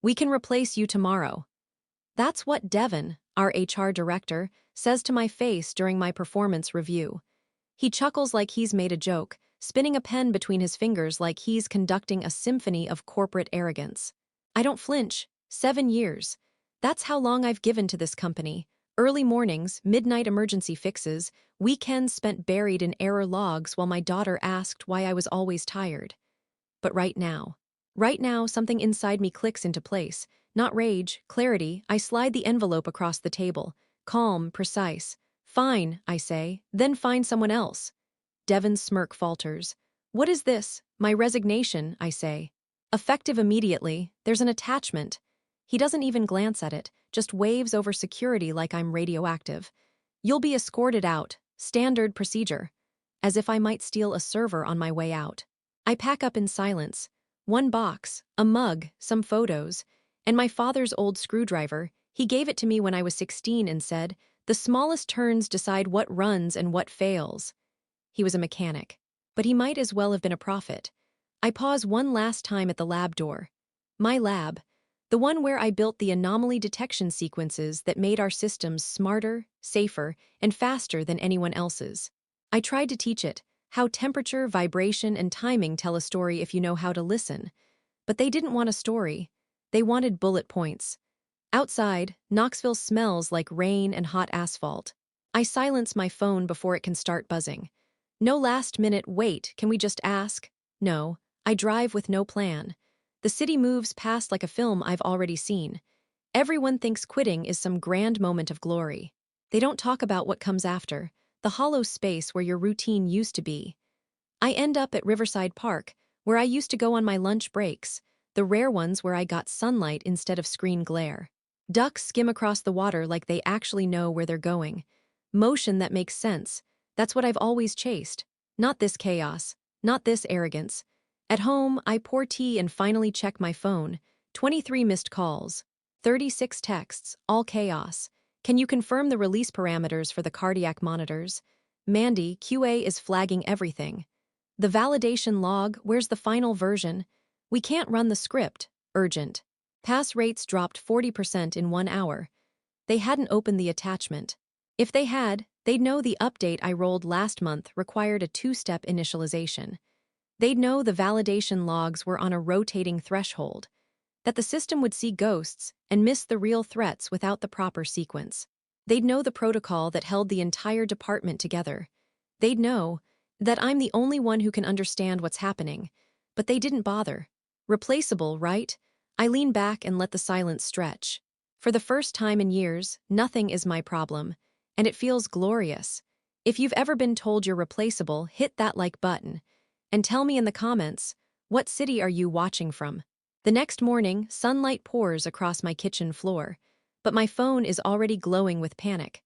We can replace you tomorrow. That's what Devin, our HR director, says to my face during my performance review. He chuckles like he's made a joke, spinning a pen between his fingers like he's conducting a symphony of corporate arrogance. I don't flinch. 7 years. That's how long I've given to this company. Early mornings, midnight emergency fixes, weekends spent buried in error logs while my daughter asked why I was always tired. But right now, something inside me clicks into place. Not rage, clarity. I slide the envelope across the table. Calm, precise. Fine, I say, then find someone else. Devin's smirk falters. What is this? My resignation, I say. Effective immediately, there's an attachment. He doesn't even glance at it, just waves over security like I'm radioactive. You'll be escorted out, standard procedure. As if I might steal a server on my way out. I pack up in silence. One box, a mug, some photos, and my father's old screwdriver. He gave it to me when I was 16 and said, "The smallest turns decide what runs and what fails." He was a mechanic, but he might as well have been a prophet. I pause one last time at the lab door. My lab, the one where I built the anomaly detection sequences that made our systems smarter, safer, and faster than anyone else's. I tried to teach it how temperature, vibration, and timing tell a story if you know how to listen. But they didn't want a story. They wanted bullet points. Outside, Knoxville smells like rain and hot asphalt. I silence my phone before it can start buzzing. No last-minute, wait, can we just ask? No, I drive with no plan. The city moves past like a film I've already seen. Everyone thinks quitting is some grand moment of glory. They don't talk about what comes after, the hollow space where your routine used to be. I end up at Riverside Park, where I used to go on my lunch breaks, the rare ones where I got sunlight instead of screen glare. Ducks skim across the water like they actually know where they're going. Motion that makes sense. That's what I've always chased. Not this chaos. Not this arrogance. At home, I pour tea and finally check my phone. 23 missed calls. 36 texts, all chaos. Can you confirm the release parameters for the cardiac monitors? Mandy, QA is flagging everything. The validation log, where's the final version? We can't run the script. Urgent. Pass rates dropped 40% in 1 hour. They hadn't opened the attachment. If they had, they'd know the update I rolled last month required a 2-step initialization. They'd know the validation logs were on a rotating threshold, that the system would see ghosts and miss the real threats without the proper sequence. They'd know the protocol that held the entire department together. They'd know that I'm the only one who can understand what's happening, but they didn't bother. Replaceable, right? I lean back and let the silence stretch. For the first time in years, nothing is my problem, and it feels glorious. If you've ever been told you're replaceable, hit that like button. And tell me in the comments, what city are you watching from? The next morning, sunlight pours across my kitchen floor, but my phone is already glowing with panic.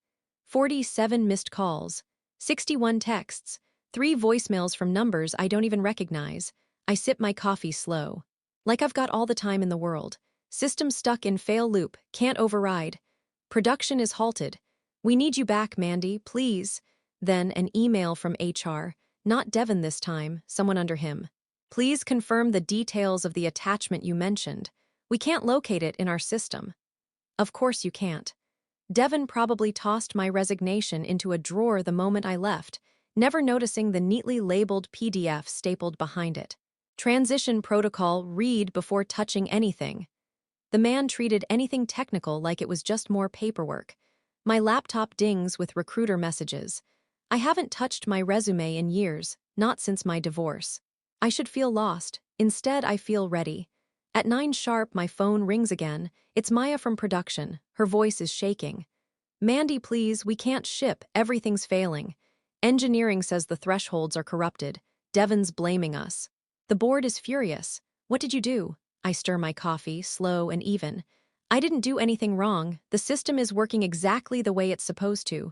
47 missed calls, 61 texts, 3 voicemails from numbers I don't even recognize. I sip my coffee slow. Like I've got all the time in the world. System stuck in fail loop, can't override. Production is halted. We need you back, Mandy, please. Then an email from HR, not Devin this time, someone under him. Please confirm the details of the attachment you mentioned. We can't locate it in our system. Of course you can't. Devin probably tossed my resignation into a drawer the moment I left, never noticing the neatly labeled PDF stapled behind it. Transition protocol, read before touching anything. The man treated anything technical like it was just more paperwork. My laptop dings with recruiter messages. I haven't touched my resume in years, not since my divorce. I should feel lost. Instead, I feel ready. At 9 sharp, my phone rings again. It's Maya from production. Her voice is shaking. Mandy, please, we can't ship. Everything's failing. Engineering says the thresholds are corrupted. Devin's blaming us. The board is furious. What did you do? I stir my coffee, slow and even. I didn't do anything wrong. The system is working exactly the way it's supposed to.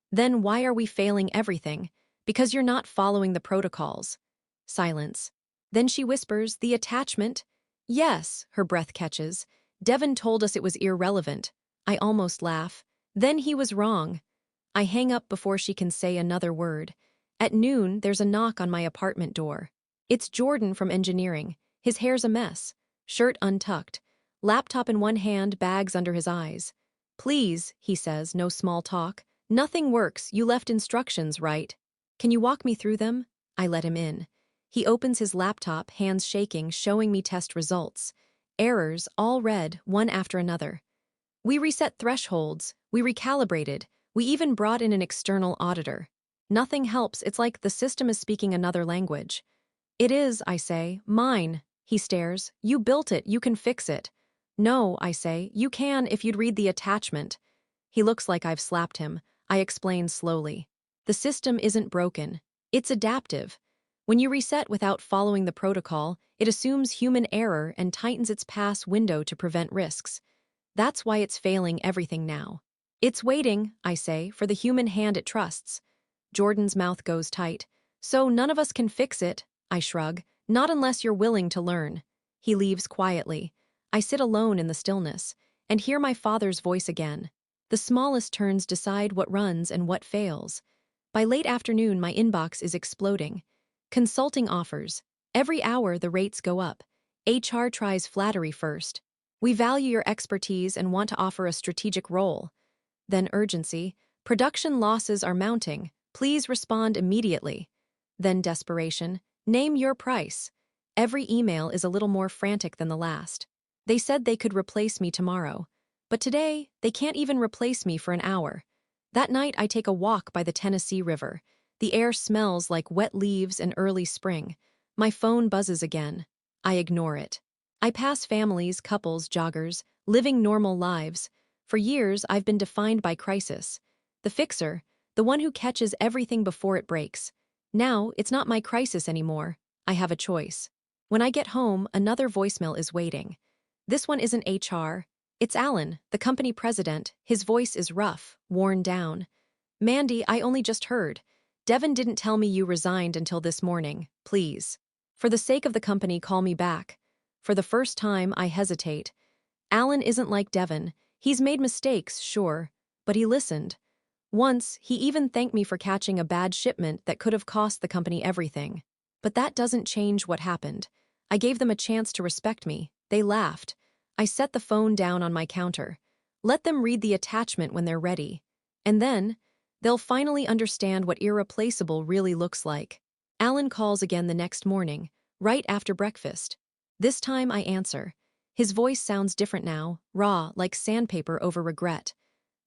Then why are we failing everything? Because you're not following the protocols. Silence. Then she whispers, the attachment? Yes, her breath catches. Devin told us it was irrelevant. I almost laugh. Then he was wrong. I hang up before she can say another word. At noon, there's a knock on my apartment door. It's Jordan from engineering. His hair's a mess. Shirt untucked. laptop in one hand, bags under his eyes. Please, he says, no small talk. Nothing works, you left instructions, right? Can you walk me through them? I let him in. He opens his laptop, hands shaking, showing me test results. Errors, all red, one after another. We reset thresholds, we recalibrated, we even brought in an external auditor. Nothing helps, it's like the system is speaking another language. It is, I say, mine. He stares. You built it, you can fix it. No, I say, you can if you'd read the attachment. He looks like I've slapped him. I explain slowly. The system isn't broken. It's adaptive. When you reset without following the protocol, it assumes human error and tightens its pass window to prevent risks. That's why it's failing everything now. It's waiting, I say, for the human hand it trusts. Jordan's mouth goes tight. So none of us can fix it, I shrug. Not unless you're willing to learn. He leaves quietly. I sit alone in the stillness and hear my father's voice again. The smallest turns decide what runs and what fails. By late afternoon, my inbox is exploding. Consulting offers. Every hour, the rates go up. HR tries flattery first. We value your expertise and want to offer a strategic role. Then urgency. Production losses are mounting. Please respond immediately. Then desperation. Name your price. Every email is a little more frantic than the last. They said they could replace me tomorrow. But today, they can't even replace me for an hour. That night, I take a walk by the Tennessee River. The air smells like wet leaves and early spring. My phone buzzes again. I ignore it. I pass families, couples, joggers, living normal lives. For years, I've been defined by crisis. The fixer, the one who catches everything before it breaks. Now, it's not my crisis anymore. I have a choice. When I get home, another voicemail is waiting. This one isn't HR. It's Alan, the company president. His voice is rough, worn down. Mandy, I only just heard. Devin didn't tell me you resigned until this morning. Please. For the sake of the company, call me back. For the first time, I hesitate. Alan isn't like Devin. He's made mistakes, sure, but he listened. Once, he even thanked me for catching a bad shipment that could have cost the company everything. But that doesn't change what happened. I gave them a chance to respect me. They laughed. I set the phone down on my counter. Let them read the attachment when they're ready. And then, they'll finally understand what irreplaceable really looks like. Alan calls again the next morning, right after breakfast. This time I answer. His voice sounds different now, raw, like sandpaper over regret.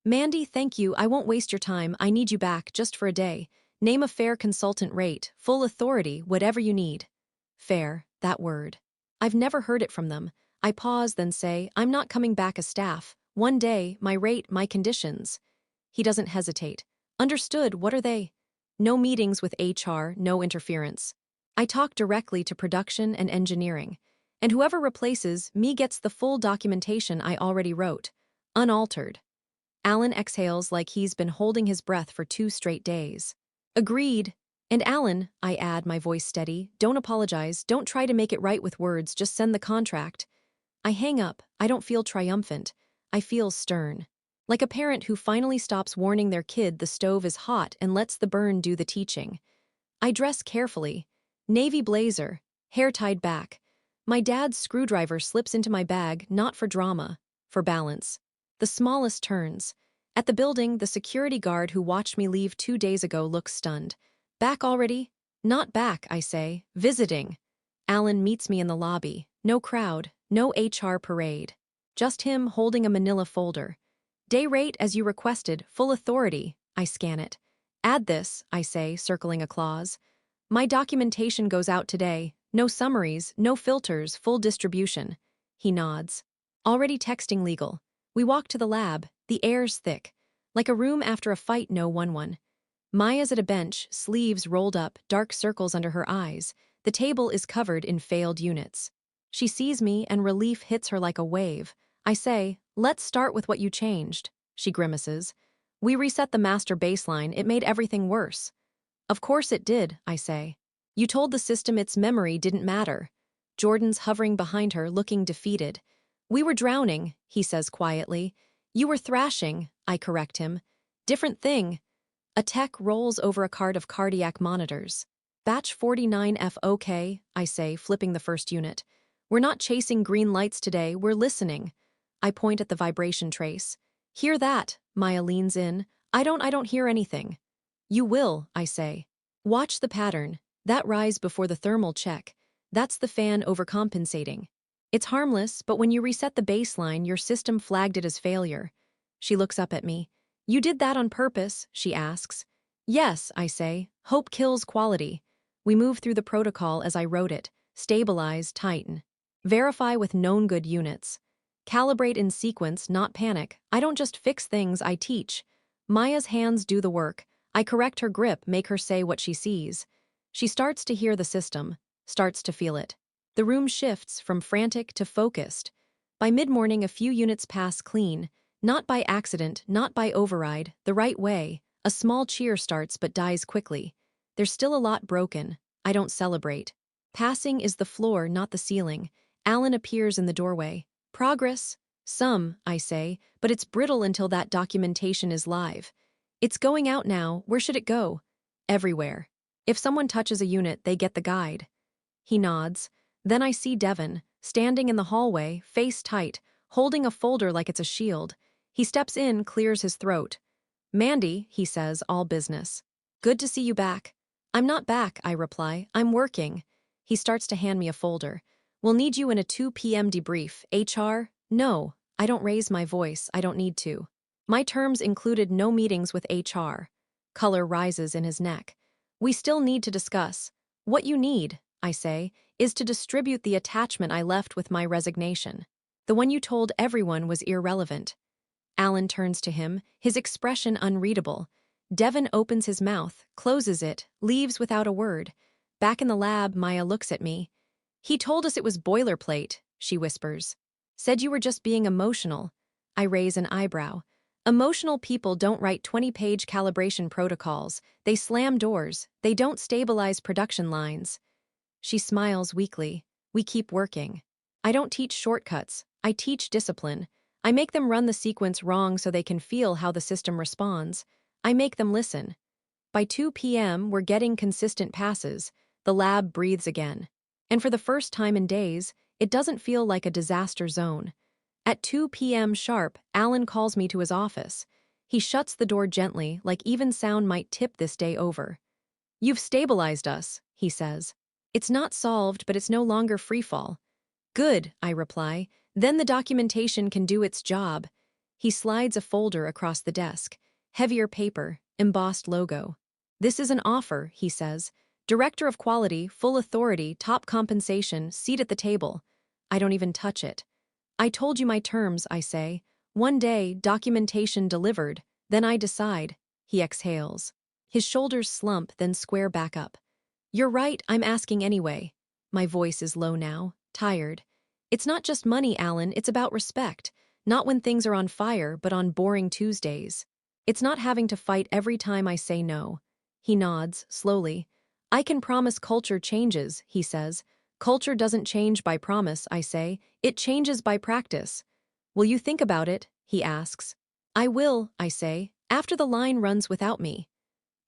Mandy, thank you, I won't waste your time, I need you back, just for a day. Name a fair consultant rate, full authority, whatever you need. Fair, that word. I've never heard it from them. I pause, then say, I'm not coming back as staff. One day, my rate, my conditions. He doesn't hesitate. Understood, what are they? No meetings with HR, no interference. I talk directly to production and engineering. And whoever replaces me gets the full documentation I already wrote, unaltered. Alan exhales like he's been holding his breath for 2 straight days. Agreed. And Alan, I add, my voice steady, don't apologize, don't try to make it right with words, just send the contract. I hang up. I don't feel triumphant. I feel stern. Like a parent who finally stops warning their kid the stove is hot and lets the burn do the teaching. I dress carefully. Navy blazer, hair tied back. My dad's screwdriver slips into my bag, not for drama, for balance. The smallest turns. At the building, the security guard who watched me leave 2 days ago looks stunned. Back already? Not back, I say. Visiting. Alan meets me in the lobby. No crowd, no HR parade. Just him holding a manila folder. Day rate as you requested, full authority. I scan it. Add this, I say, circling a clause. My documentation goes out today. No summaries, no filters, full distribution. He nods. Already texting legal. We walk to the lab. The air's thick. Like a room after a fight, no 1-1. Maya's at a bench, sleeves rolled up, dark circles under her eyes. The table is covered in failed units. She sees me and relief hits her like a wave. I say, let's start with what you changed. She grimaces. We reset the master baseline, it made everything worse. Of course it did, I say. You told the system its memory didn't matter. Jordan's hovering behind her, looking defeated. We were drowning, he says quietly. You were thrashing, I correct him. Different thing. A tech rolls over a cart of cardiac monitors. Batch 49F OK, I say, flipping the first unit. We're not chasing green lights today, we're listening. I point at the vibration trace. Hear that? Maya leans in. I don't hear anything. You will, I say. Watch the pattern. That rise before the thermal check. That's the fan overcompensating. It's harmless, but when you reset the baseline, your system flagged it as failure. She looks up at me. You did that on purpose, she asks. Yes, I say. Hope kills quality. We move through the protocol as I wrote it. Stabilize, tighten. Verify with known good units. Calibrate in sequence, not panic. I don't just fix things, I teach. Maya's hands do the work. I correct her grip, make her say what she sees. She starts to hear the system, starts to feel it. The room shifts from frantic to focused. By mid-morning, a few units pass clean, not by accident, not by override, the right way. A small cheer starts but dies quickly. There's still a lot broken. I don't celebrate. Passing is the floor, not the ceiling. Alan appears in the doorway. Progress? Some, I say, but it's brittle until that documentation is live. It's going out now. Where should it go? Everywhere. If someone touches a unit, they get the guide. He nods. Then I see Devon, standing in the hallway, face tight, holding a folder like it's a shield. He steps in, clears his throat. Mandy, he says, all business. Good to see you back. I'm not back, I reply. I'm working. He starts to hand me a folder. We'll need you in a 2 p.m. debrief. HR? No. I don't raise my voice. I don't need to. My terms included no meetings with HR. Color rises in his neck. We still need to discuss. What you need, I say, is to distribute the attachment I left with my resignation. The one you told everyone was irrelevant. Alan turns to him, his expression unreadable. Devon opens his mouth, closes it, leaves without a word. Back in the lab, Maya looks at me. He told us it was boilerplate, she whispers. Said you were just being emotional. I raise an eyebrow. Emotional people don't write 20-page calibration protocols. They slam doors. They don't stabilize production lines. She smiles weakly. We keep working. I don't teach shortcuts. I teach discipline. I make them run the sequence wrong so they can feel how the system responds. I make them listen. By 2 p.m., we're getting consistent passes. The lab breathes again. And for the first time in days, it doesn't feel like a disaster zone. At 2 p.m. sharp, Alan calls me to his office. He shuts the door gently, like even sound might tip this day over. You've stabilized us, he says. It's not solved, but it's no longer freefall. Good, I reply. Then the documentation can do its job. He slides a folder across the desk. Heavier paper, embossed logo. This is an offer, he says. Director of Quality, full authority, top compensation, seat at the table. I don't even touch it. I told you my terms, I say. One day, documentation delivered. Then I decide. He exhales. His shoulders slump, then square back up. You're right, I'm asking anyway. My voice is low now, tired. It's not just money, Alan, it's about respect. Not when things are on fire, but on boring Tuesdays. It's not having to fight every time I say no. He nods, slowly. I can promise culture changes, he says. Culture doesn't change by promise, I say. It changes by practice. Will you think about it? He asks. I will, I say, after the line runs without me.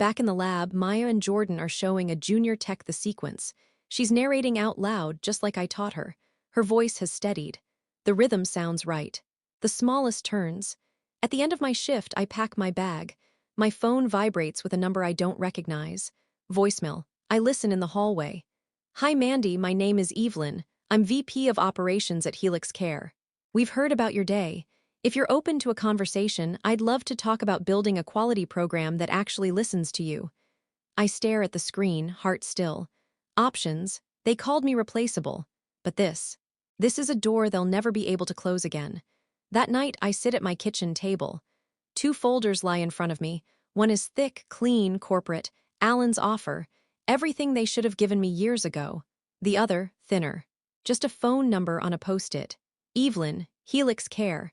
Back in the lab, Maya and Jordan are showing a junior tech the sequence. She's narrating out loud, just like I taught her. Her voice has steadied. The rhythm sounds right. The smallest turns. At the end of my shift, I pack my bag. My phone vibrates with a number I don't recognize. Voicemail. I listen in the hallway. Hi Mandy, my name is Evelyn. I'm VP of Operations at Helix Care. We've heard about your day. If you're open to a conversation, I'd love to talk about building a quality program that actually listens to you. I stare at the screen, heart still. Options. They called me replaceable. But this is a door they'll never be able to close again. That night, I sit at my kitchen table. 2 folders lie in front of me. One is thick, clean, corporate, Alan's offer, everything they should have given me years ago. The other, thinner. Just a phone number on a post-it. Evelyn, Helix Care.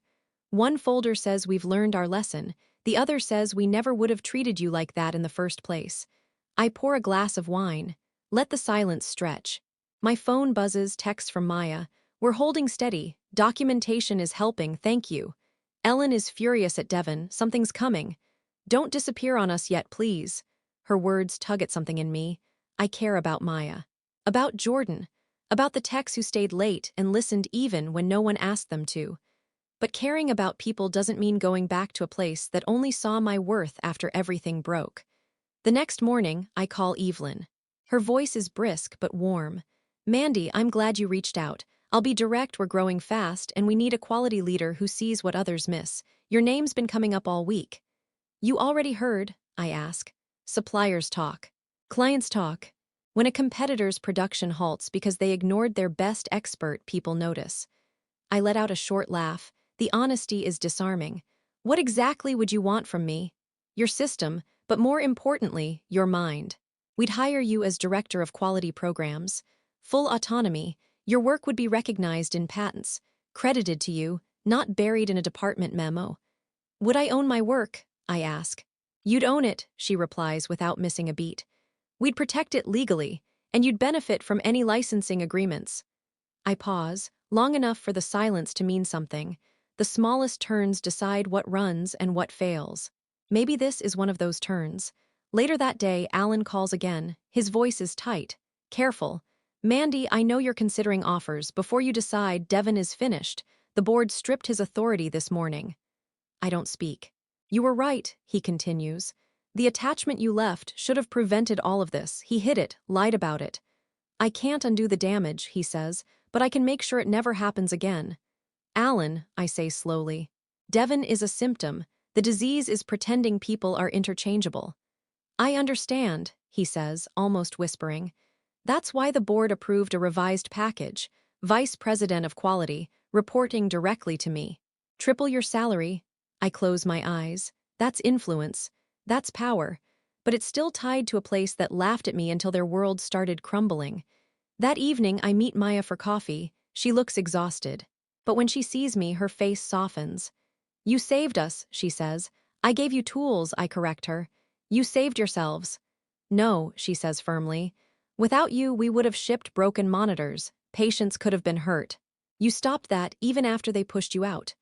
One folder says we've learned our lesson. The other says we never would have treated you like that in the first place. I pour a glass of wine. Let the silence stretch. My phone buzzes, text from Maya. We're holding steady. Documentation is helping, thank you. Ellen is furious at Devon. Something's coming. Don't disappear on us yet, please. Her words tug at something in me. I care about Maya. About Jordan. about the techs who stayed late and listened even when no one asked them to. But caring about people doesn't mean going back to a place that only saw my worth after everything broke. The next morning, I call Evelyn. Her voice is brisk but warm. "Mandy, I'm glad you reached out. I'll be direct, we're growing fast, and we need a quality leader who sees what others miss. Your name's been coming up all week." "You already heard?" I ask. Suppliers talk. Clients talk. When a competitor's production halts because they ignored their best expert, people notice. I let out a short laugh. The honesty is disarming. "What exactly would you want from me?" "Your system, but more importantly, your mind. We'd hire you as director of quality programs. Full autonomy. Your work would be recognized in patents, credited to you, not buried in a department memo." "Would I own my work?" I ask. "You'd own it," she replies without missing a beat. "We'd protect it legally, and you'd benefit from any licensing agreements." I pause, long enough for the silence to mean something. The smallest turns decide what runs and what fails. Maybe this is one of those turns. Later that day, Alan calls again. His voice is tight. Careful. "Mandy, I know you're considering offers. Before you decide, Devon is finished. The board stripped his authority this morning." I don't speak. "You were right," he continues. "The attachment you left should have prevented all of this. He hid it, lied about it." "I can't undo the damage," he says, "but I can make sure it never happens again." "Alan," I say slowly, "Devon is a symptom. The disease is pretending people are interchangeable." "I understand," he says, almost whispering. "That's why the board approved a revised package. Vice President of Quality, reporting directly to me. Triple your salary." I close my eyes. That's influence. That's power. But it's still tied to a place that laughed at me until their world started crumbling. That evening, I meet Maya for coffee. She looks exhausted. But when she sees me, her face softens. "You saved us," she says. "I gave you tools," I correct her. "You saved yourselves." "No," she says firmly. "Without you, we would have shipped broken monitors. Patients could have been hurt. You stopped that even after they pushed you out."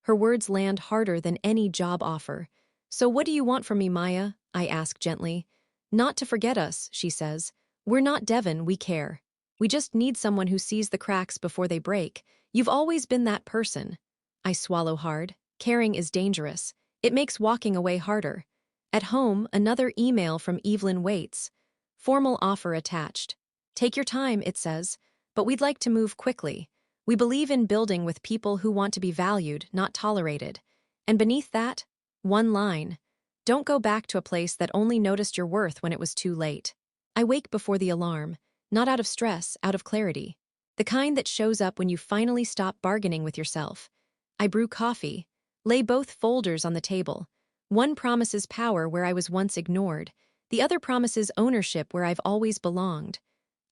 Her words land harder than any job offer. "So what do you want from me, Maya?" I ask gently. "Not to forget us," she says. "We're not Devon, we care. We just need someone who sees the cracks before they break. You've always been that person." I swallow hard. Caring is dangerous. It makes walking away harder. At home, another email from Evelyn waits. Formal offer attached. "Take your time," it says, "but we'd like to move quickly. We believe in building with people who want to be valued, not tolerated." And beneath that, one line. "Don't go back to a place that only noticed your worth when it was too late." I wake before the alarm, not out of stress, out of clarity. The kind that shows up when you finally stop bargaining with yourself. I brew coffee, lay both folders on the table. One promises power where I was once ignored. The other promises ownership where I've always belonged.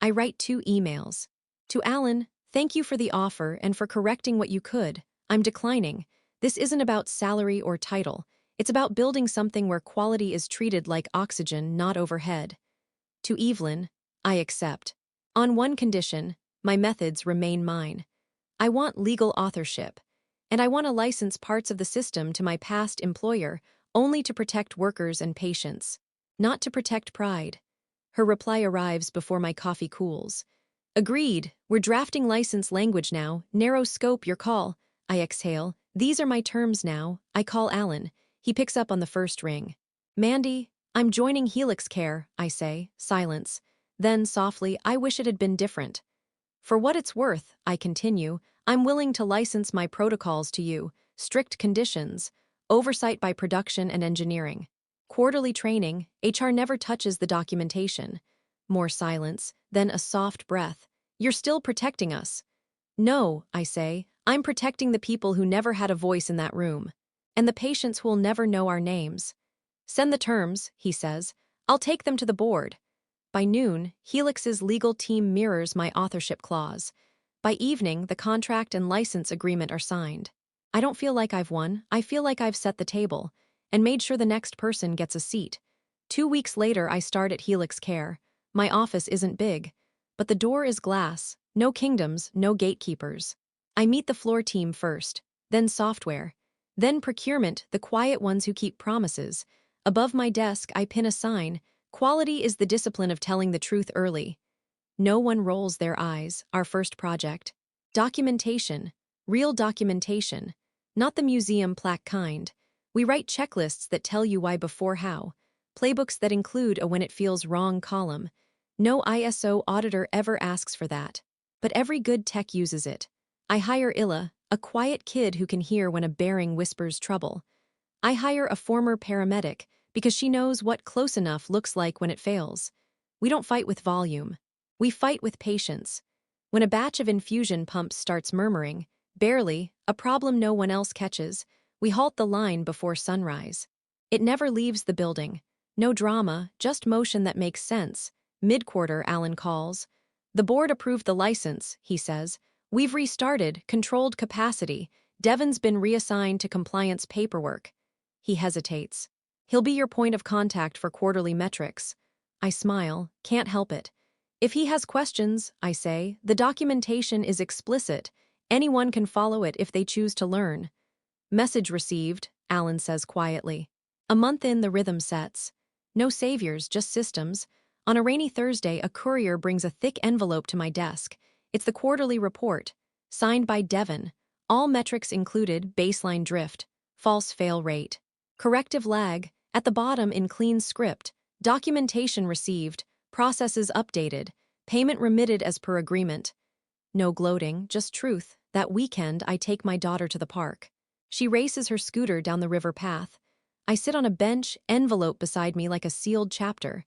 I write 2 emails. To Alan, "Thank you for the offer and for correcting what you could. I'm declining. This isn't about salary or title. It's about building something where quality is treated like oxygen, not overhead." To Evelyn, "I accept. On one condition, my methods remain mine. I want legal authorship. And I want to license parts of the system to my past employer only to protect workers and patients, not to protect pride." Her reply arrives before my coffee cools. "Agreed. We're drafting license language now. Narrow scope, your call." I exhale. "These are my terms now." I call Alan. He picks up on the first ring. "Mandy, I'm joining Helix Care," I say. Silence. Then, softly, "I wish it had been different." "For what it's worth," I continue, "I'm willing to license my protocols to you. Strict conditions. Oversight by production and engineering. Quarterly training. HR never touches the documentation." More silence, then a soft breath. "You're still protecting us." "No," I say. "I'm protecting the people who never had a voice in that room. And the patients who'll never know our names." "Send the terms," he says. "I'll take them to the board." By noon, Helix's legal team mirrors my authorship clause. By evening, the contract and license agreement are signed. I don't feel like I've won. I feel like I've set the table and made sure the next person gets a seat. 2 weeks later, I start at Helix Care. My office isn't big, but the door is glass. No kingdoms, no gatekeepers. I meet the floor team first, then software, then procurement, the quiet ones who keep promises. Above my desk, I pin a sign. "Quality is the discipline of telling the truth early." No one rolls their eyes, our first project. Documentation. Real documentation. Not the museum plaque kind. We write checklists that tell you why before how. Playbooks that include a when it feels wrong column. No ISO auditor ever asks for that. But every good tech uses it. I hire Illa, a quiet kid who can hear when a bearing whispers trouble. I hire a former paramedic because she knows what close enough looks like when it fails. We don't fight with volume. We fight with patience. When a batch of infusion pumps starts murmuring, barely, a problem no one else catches, we halt the line before sunrise. It never leaves the building. No drama, just motion that makes sense. Mid-quarter, Alan calls. The board approved the license, he says. We've restarted, controlled capacity. Devon's been reassigned to compliance paperwork. He hesitates. He'll be your point of contact for quarterly metrics. I smile, can't help it. If he has questions, I say, the documentation is explicit. Anyone can follow it if they choose to learn. Message received, Alan says quietly. A month in, the rhythm sets. No saviors, just systems. On a rainy Thursday, a courier brings a thick envelope to my desk. It's the quarterly report, signed by Devon. All metrics included: baseline drift, false fail rate, corrective lag, at the bottom in clean script, documentation received, processes updated, payment remitted as per agreement. No gloating, just truth. That weekend, I take my daughter to the park. She races her scooter down the river path. I sit on a bench, envelope beside me like a sealed chapter.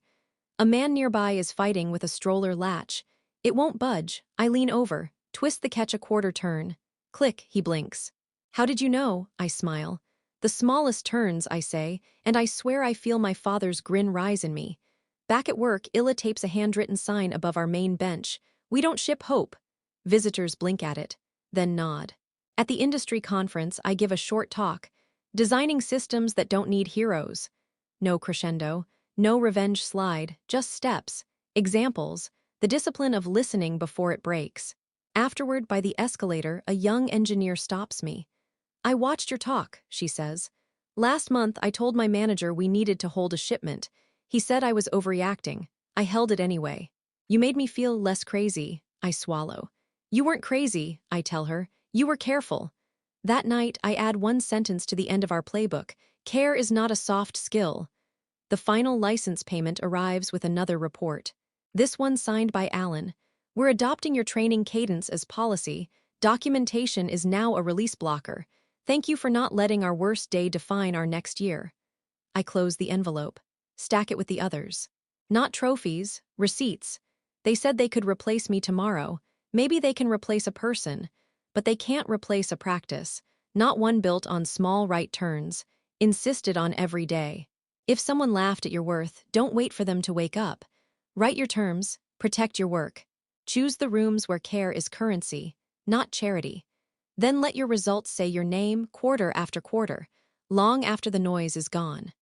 A man nearby is fighting with a stroller latch. It won't budge. I lean over, twist the catch a quarter turn. Click, he blinks. How did you know? I smile. The smallest turns, I say, and I swear I feel my father's grin rise in me. Back at work, Illa tapes a handwritten sign above our main bench. We don't ship hope. Visitors blink at it, then nod. At the industry conference, I give a short talk. Designing systems that don't need heroes. No crescendo, no revenge slide, just steps, examples, the discipline of listening before it breaks. Afterward, by the escalator, a young engineer stops me. I watched your talk, she says. Last month, I told my manager we needed to hold a shipment. He said I was overreacting. I held it anyway. You made me feel less crazy, I swallow. You weren't crazy, I tell her. You were careful. That night, I add one sentence to the end of our playbook. Care is not a soft skill. The final license payment arrives with another report. This one signed by Alan. We're adopting your training cadence as policy. Documentation is now a release blocker. Thank you for not letting our worst day define our next year. I close the envelope. Stack it with the others. Not trophies, receipts. They said they could replace me tomorrow. Maybe they can replace a person. But they can't replace a practice. Not one built on small right turns. Insisted on every day. If someone laughed at your worth, don't wait for them to wake up. Write your terms, protect your work. Choose the rooms where care is currency, not charity. Then let your results say your name quarter after quarter, long after the noise is gone.